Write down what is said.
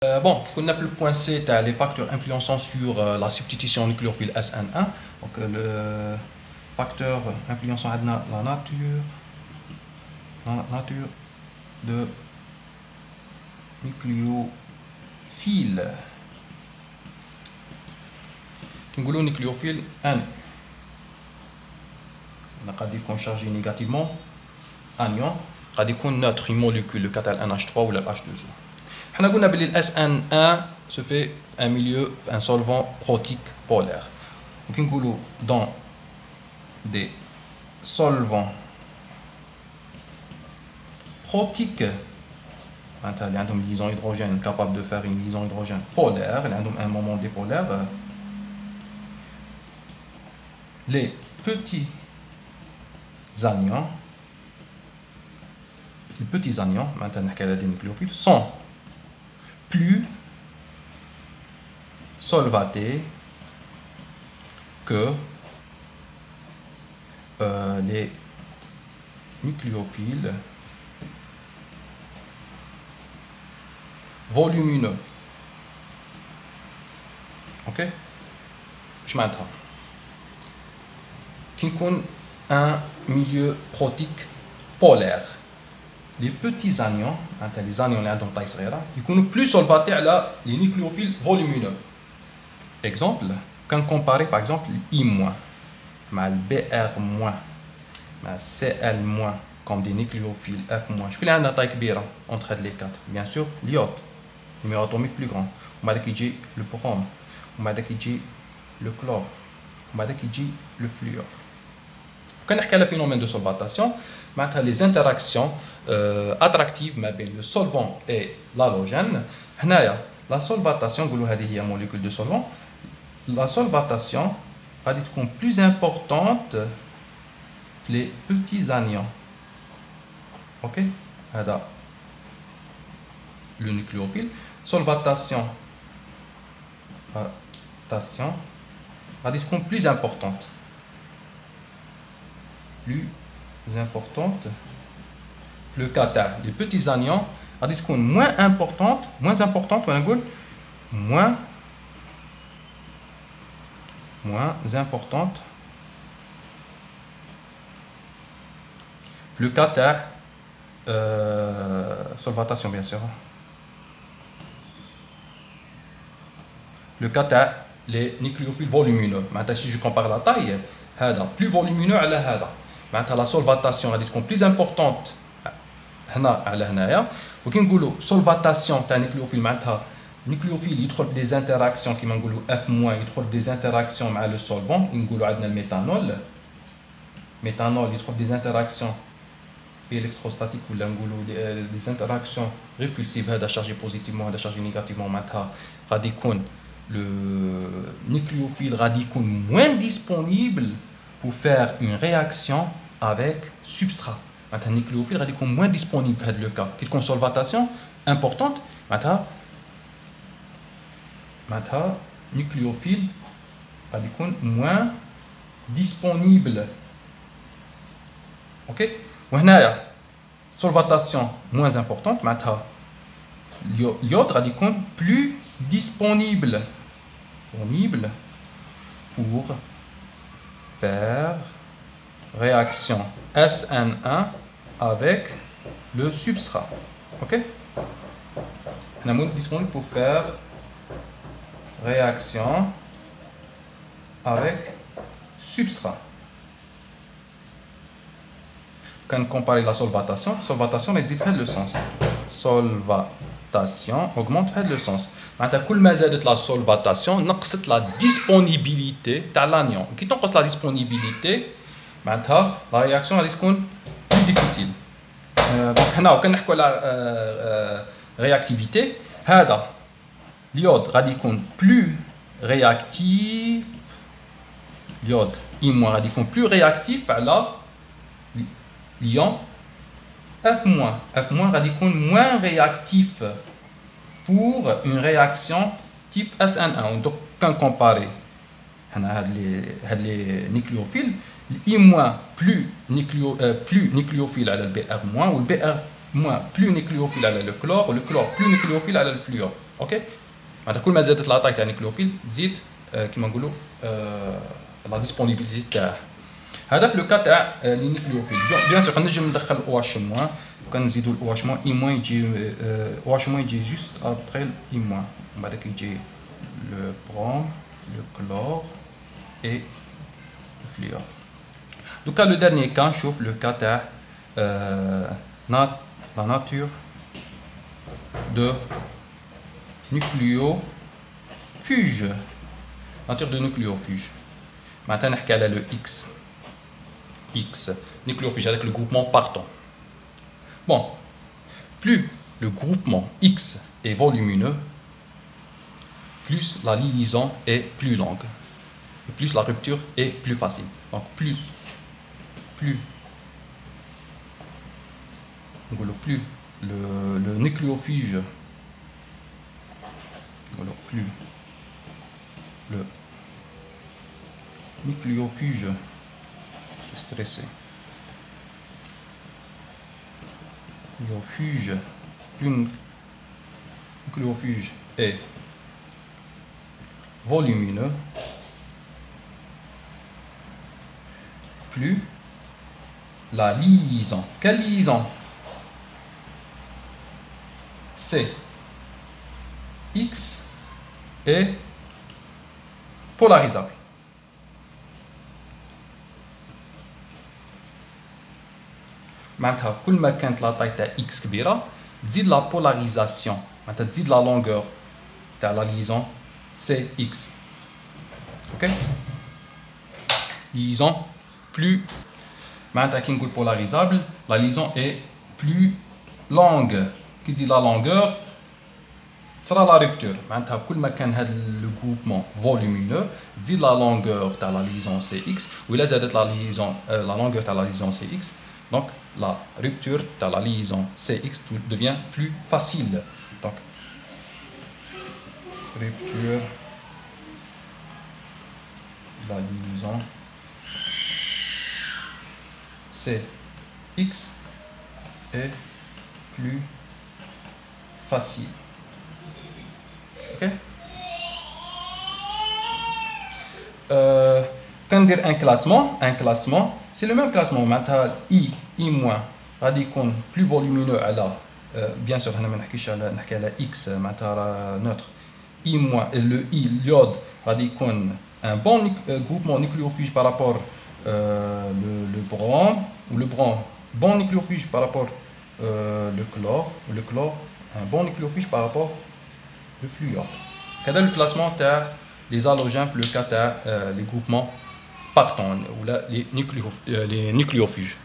Bon, on a le point C, tu as les facteurs influençant sur la substitution nucléophile SN1. Donc, le facteur influençant la nature de nucléophile. Nous nucléophile N. On a dit qu'on chargé négativement anion. On a dit qu'on neutre une molécule, le catal NH3 ou le H2O. On a dit que le SN1 se fait un milieu, un solvant protique polaire. Donc, on dans des solvants protiques, il y a une liaison hydrogène capable de faire une liaison hydrogène polaire, il y a un moment dipolaire. Les petits anions, maintenant des nucléophiles, sont plus solvatés que les nucléophiles volumineux. Ok? Je m'entends. Qui compte un milieu protique polaire. Les petits anions, les anions de taille serrée, ils sont plus solvatés à les nucléophiles volumineux. Exemple, quand on compare par exemple I-, le Br-, le Cl-, comme des nucléophiles F-. Je connais une taille kbira entre les quatre. Bien sûr, l'iode, numéro atomique plus grand. On va dire le brome, on va dire le chlore, on va dire le fluor. Quand on a le phénomène de solvatation, les interactions attractives entre le solvant et l'halogène, la solvatation, c'est une molécule de solvant, la solvatation va être plus importante les petits anions. Ok? Le nucléophile. Solvatation va être plus importante. Le kata, les petits anions, va être moins importante, moins importante le kata, solvatation bien sûr. Le kata, les nucléophiles volumineux. Maintenant, si je compare la taille, plus volumineux à la la solvatation va être plus importante à la solvatation de nucléophile, nucléophile il trouve des interactions qui m'engolent F-, il trouve des interactions avec le solvant, il y a le méthanol. Méthanol, il trouve des interactions électrostatiques ou des interactions répulsives chargées positivement et chargées négativement. Le nucléophile radical moins disponible pour faire une réaction avec substrat. Maintenant, le nucléophile radical moins disponible dans le cas. Qui est une solvatation importante. Maintenant, nucléophile radical moins disponible. Ok? Maintenant, solvatation moins importante. Maintenant, l'iode radical plus disponible pour faire réaction SN1 avec le substrat. Ok? On est disponible pour faire réaction avec substrat. Quand on compare la solvatation est dit le sens. Solvatation augmente le sens. Maintenant, كل ما زادت la solvatation, نقصت la disponibilité تاع l'anion. Qui تنقص la disponibilité, معناتها la réaction va être plus difficile. Donc هنا كان نحكوا على réactivité, هذا l'iode غادي يكون plus réactif. L'iode I- غادي يكون plus réactif على l'ion F-. F- غادي يكون moins réactif pour une réaction type SN1. Donc, quand comparer les nucléophiles, I- plus nucléophile à le Br-, ou le Br- plus nucléophile à le chlore, ou le chlore plus nucléophile à le fluor. اوكي معناتها كل ما زادت لا تاي تاع النيكليوفيل تزيد كيما نقولوا لا ديسپونيبيليتي تاعه. هذا في لو كا تاع لي نيكليوفيل. بيان سور نجم ندخل او اتش موان وكان نزيدوا الاو اتش موان اي موان يجي او اتش موان يجي جوست ابري اي موان ومن بعدك يجي لو برون لو كلور اي لو فلور. دوكا لو ديرني كا نشوف لو كا تاع لا ناتور de nucléofuge. Nature de nucléofuge. Maintenant, on a le X. X. Nucléofuge avec le groupement partant. Bon. Plus le groupement X est volumineux, plus la liaison est plus longue. Et plus la rupture est plus facile. Donc, plus le nucléofuge, plus le nucléofuge, je suis stressé, plus le nucléofuge est volumineux, plus la liaison, quelle liaison? C'est X est polarisable. معناتها كل ما كانت لا تاي تاع X كبيرة تزيد لا بولاريزاسيون معناتها تزيد لا لونغور تاع لا ليزون سي X. اوكي ليزون بلو معناتها كي نقول بولاريزابل لا ليزون اي بلو لونغ. كي تزيد لا لونغور تصرا لا ريبتور معناتها كل ما كان هذا لو غروبمون فولومينو تزيد لا لونغور تاع لا ليزون سي اكس ولا زادت لا ليزون لا لونغور تاع لا ليزون سي اكس دونك لا ريبتور تاع لا ليزون سي اكس devient plus facile. Donc rupture de la liaison CX est plus facile. Ok. Quand dire un classement, c'est le même classement. Maintenant, I moins, radicon plus volumineux à la, bien sûr, on a la X, maintenant neutre. I moins, le I, l'iode, radicon un bon groupement nucléofuge par rapport le brom, ou le brom, bon nucléofuge par rapport le chlore un bon nucléofuge par rapport le fluor. Quel est le classement des halogènes, le cas les groupements partants ou là, les nucléofuges.